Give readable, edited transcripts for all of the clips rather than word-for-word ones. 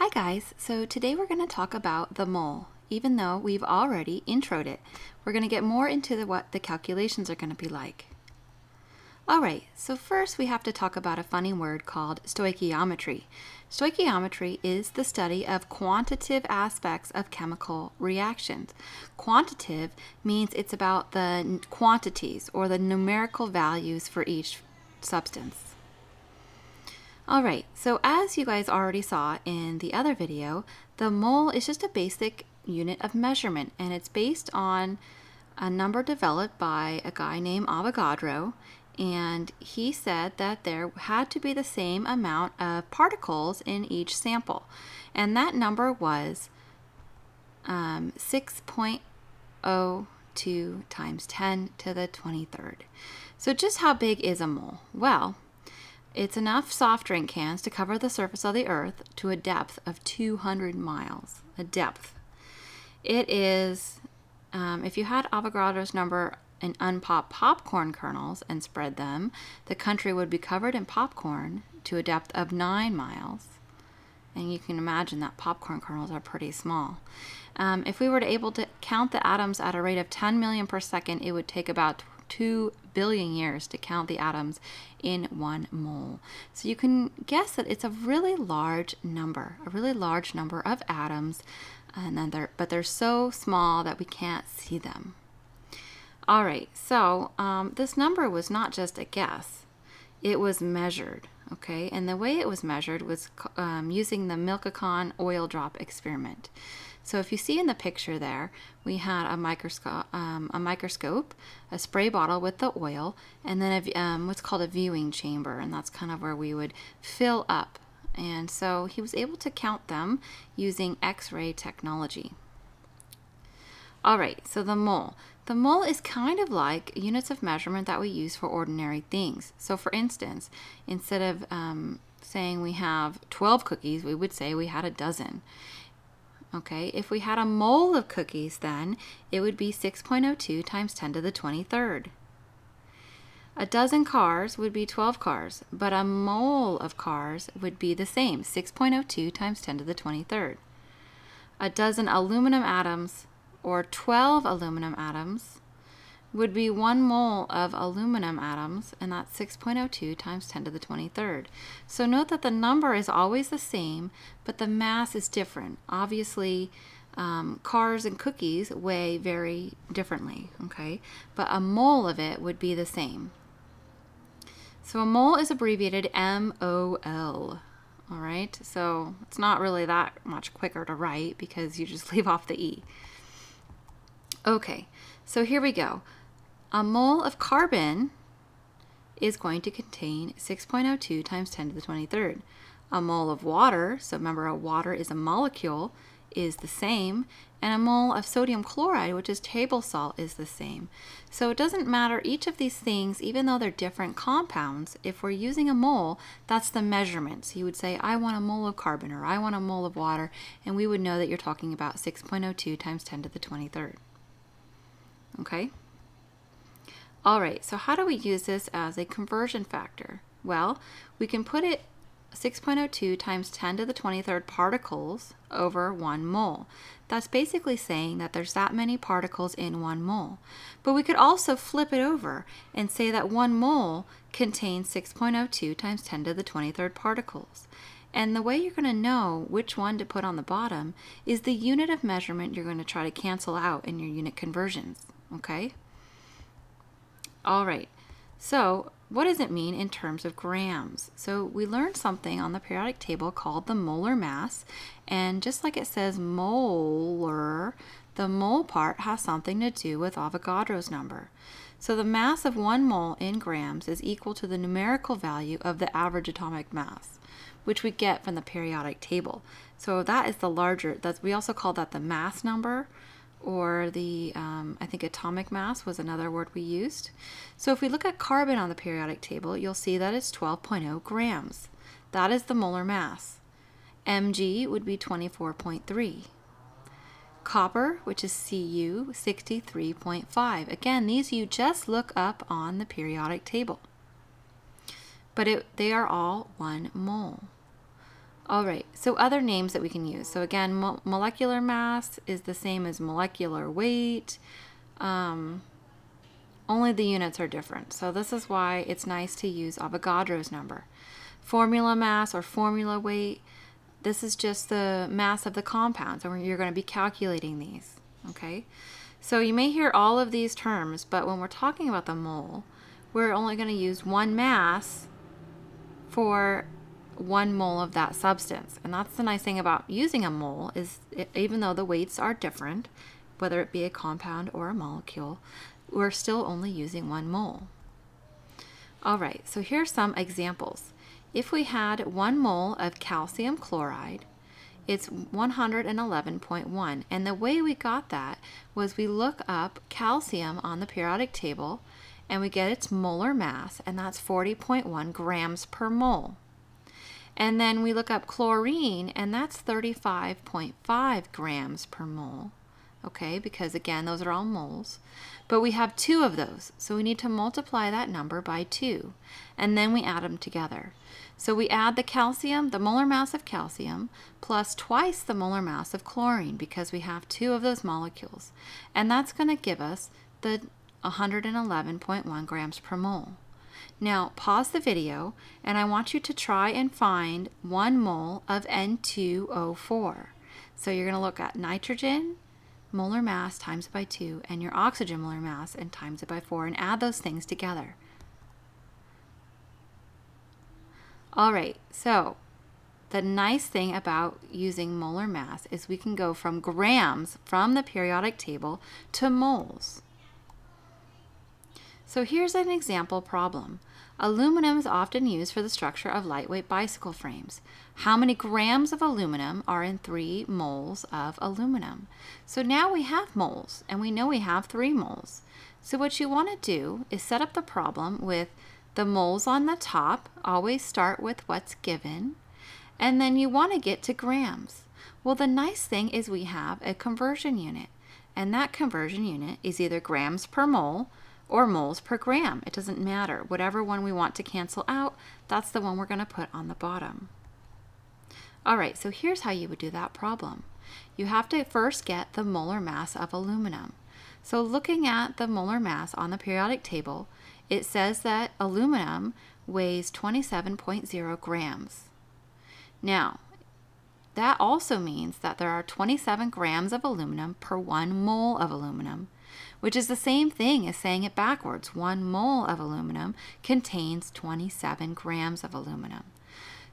Hi guys, so today we're going to talk about the mole. Even though we've already introed it, we're going to get more into what the calculations are going to be like. Alright, so first we have to talk about a funny word called stoichiometry. Stoichiometry is the study of quantitative aspects of chemical reactions. Quantitative means it's about the quantities or the numerical values for each substance. Alright, so as you guys already saw in the other video, the mole is just a basic unit of measurement, and it's based on a number developed by a guy named Avogadro, and he said that there had to be the same amount of particles in each sample, and that number was 6.02 times 10 to the 23rd. So just how big is a mole? Well, it's enough soft drink cans to cover the surface of the earth to a depth of 200 miles. A depth. It is, if you had Avogadro's number in unpopped popcorn kernels and spread them, the country would be covered in popcorn to a depth of 9 miles. And you can imagine that popcorn kernels are pretty small. If we were able to count the atoms at a rate of 10 million per second, it would take about 2 billion years to count the atoms in 1 mole. So you can guess that it's a really large number of atoms, and then they're so small that we can't see them. All right, so this number was not just a guess, it was measured. Okay, and the way it was measured was using the Milkicon oil drop experiment. So if you see in the picture there, we had a microscope, a spray bottle with the oil, and then what's called a viewing chamber, and that's kind of where we would fill up. And so he was able to count them using X-ray technology. All right, so the mole. The mole is kind of like units of measurement that we use for ordinary things. So for instance, instead of saying we have 12 cookies, we would say we had a dozen. Okay, if we had a mole of cookies, then it would be 6.02 times 10 to the 23rd. A dozen cars would be 12 cars, but a mole of cars would be the same, 6.02 times 10 to the 23rd. A dozen aluminum atoms, or 12 aluminum atoms, would be 1 mole of aluminum atoms, and that's 6.02 times 10 to the 23rd. So note that the number is always the same, but the mass is different. Obviously, cars and cookies weigh very differently, okay? But a mole of it would be the same. So a mole is abbreviated MOL. All right, so it's not really that much quicker to write because you just leave off the E. Okay, so here we go. A mole of carbon is going to contain 6.02 times 10 to the 23rd. A mole of water, so remember a water is a molecule, is the same, and a mole of sodium chloride, which is table salt, is the same. So it doesn't matter, each of these things, even though they're different compounds, if we're using a mole, that's the measurement. So you would say, I want a mole of carbon, or I want a mole of water, and we would know that you're talking about 6.02 times 10 to the 23rd. Okay? All right, so how do we use this as a conversion factor? Well, we can put it 6.02 times 10 to the 23rd particles over 1 mole. That's basically saying that there's that many particles in 1 mole. But we could also flip it over and say that 1 mole contains 6.02 times 10 to the 23rd particles. And the way you're going to know which one to put on the bottom is the unit of measurement you're going to try to cancel out in your unit conversions. Okay? All right, so what does it mean in terms of grams? So we learned something on the periodic table called the molar mass, and just like it says molar, the mole part has something to do with Avogadro's number. So the mass of 1 mole in grams is equal to the numerical value of the average atomic mass, which we get from the periodic table. So that is the larger, we also call that the mass number, or the, I think atomic mass was another word we used. So if we look at carbon on the periodic table, you'll see that it's 12.0 grams. That is the molar mass. Mg would be 24.3. Copper, which is Cu, 63.5. Again, these you just look up on the periodic table. But they are all 1 mole. All right, so other names that we can use. So again, molecular mass is the same as molecular weight. Only the units are different. So this is why it's nice to use Avogadro's number. Formula mass or formula weight, this is just the mass of the compounds, and you're going to be calculating these, okay? So you may hear all of these terms, but when we're talking about the mole, we're only going to use one mass for 1 mole of that substance. And that's the nice thing about using a mole is even though the weights are different, whether it be a compound or a molecule, we're still only using 1 mole. All right, so here's some examples. If we had 1 mole of calcium chloride, it's 111.1. And the way we got that was we look up calcium on the periodic table and we get its molar mass, and that's 40.1 grams per mole. And then we look up chlorine, and that's 35.5 grams per mole. Okay, because again, those are all moles. But we have 2 of those, so we need to multiply that number by 2, and then we add them together. So we add the calcium, the molar mass of calcium, plus twice the molar mass of chlorine, because we have 2 of those molecules. And that's going to give us the 111.1 grams per mole. Now, pause the video, and I want you to try and find 1 mole of N2O4. So you're going to look at nitrogen, molar mass, times it by 2, and your oxygen molar mass, and times it by 4, and add those things together. All right, so the nice thing about using molar mass is we can go from grams from the periodic table to moles. So here's an example problem. Aluminum is often used for the structure of lightweight bicycle frames. How many grams of aluminum are in 3 moles of aluminum? So now we have moles, and we know we have 3 moles. So what you want to do is set up the problem with the moles on the top. Always start with what's given, and then you want to get to grams. Well, the nice thing is we have a conversion unit, and that conversion unit is either grams per mole or moles per gram. It doesn't matter. Whatever one we want to cancel out, that's the one we're going to put on the bottom. All right, so here's how you would do that problem. You have to first get the molar mass of aluminum. So looking at the molar mass on the periodic table, it says that aluminum weighs 27.0 grams. Now, that also means that there are 27 grams of aluminum per 1 mole of aluminum, which is the same thing as saying it backwards. 1 mole of aluminum contains 27 grams of aluminum.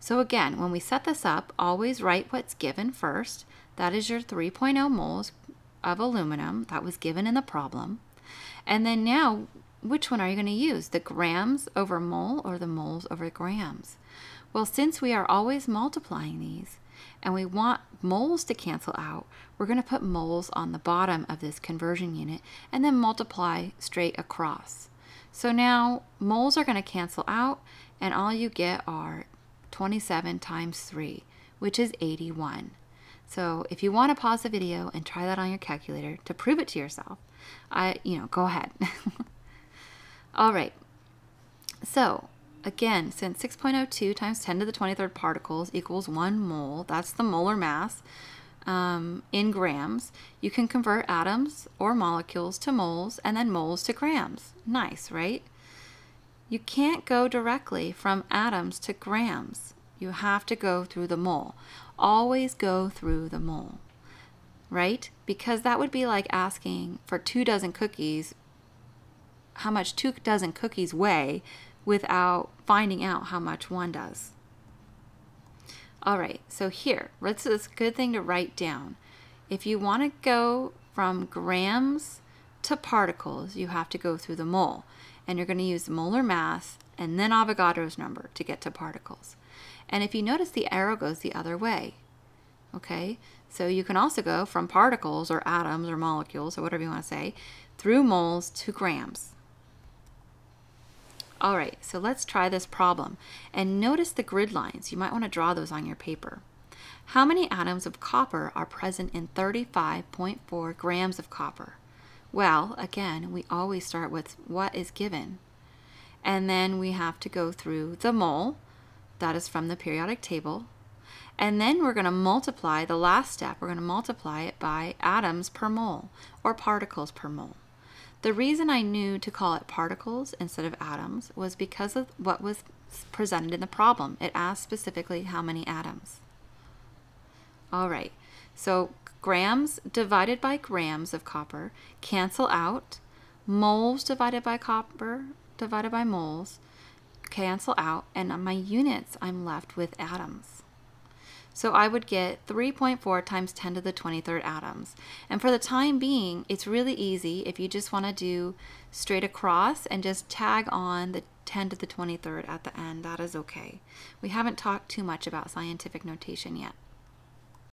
So again, when we set this up, always write what's given first. That is your 3.0 moles of aluminum that was given in the problem. And then now, which one are you going to use? The grams over mole or the moles over grams? Well, since we are always multiplying these, and we want moles to cancel out, we're going to put moles on the bottom of this conversion unit and then multiply straight across. So now moles are going to cancel out, and all you get are 27 times 3, which is 81. So if you want to pause the video and try that on your calculator to prove it to yourself, go ahead. All right. So again, since 6.02 times 10 to the 23rd particles equals 1 mole, that's the molar mass in grams, you can convert atoms or molecules to moles and then moles to grams. Nice, right? You can't go directly from atoms to grams. You have to go through the mole. Always go through the mole, right? Because that would be like asking for 2 dozen cookies, how much 2 dozen cookies weigh, without finding out how much one does. All right, so here, this is a good thing to write down. If you want to go from grams to particles, you have to go through the mole. And you're going to use the molar mass and then Avogadro's number to get to particles. And if you notice, the arrow goes the other way. Okay, so you can also go from particles or atoms or molecules or whatever you want to say through moles to grams. All right, so let's try this problem. And notice the grid lines. You might want to draw those on your paper. How many atoms of copper are present in 35.4 grams of copper? Well, again, we always start with what is given. And then we have to go through the mole, that is from the periodic table. And then we're going to multiply, the last step, we're going to multiply it by atoms per mole, or particles per mole. The reason I knew to call it particles instead of atoms was because of what was presented in the problem. It asked specifically how many atoms. All right, so grams divided by grams of copper cancel out. Moles divided by copper divided by moles cancel out. And on my units, I'm left with atoms. So I would get 3.4 times 10 to the 23rd atoms. And for the time being, it's really easy if you just want to do straight across and just tag on the 10 to the 23rd at the end. That is okay. We haven't talked too much about scientific notation yet.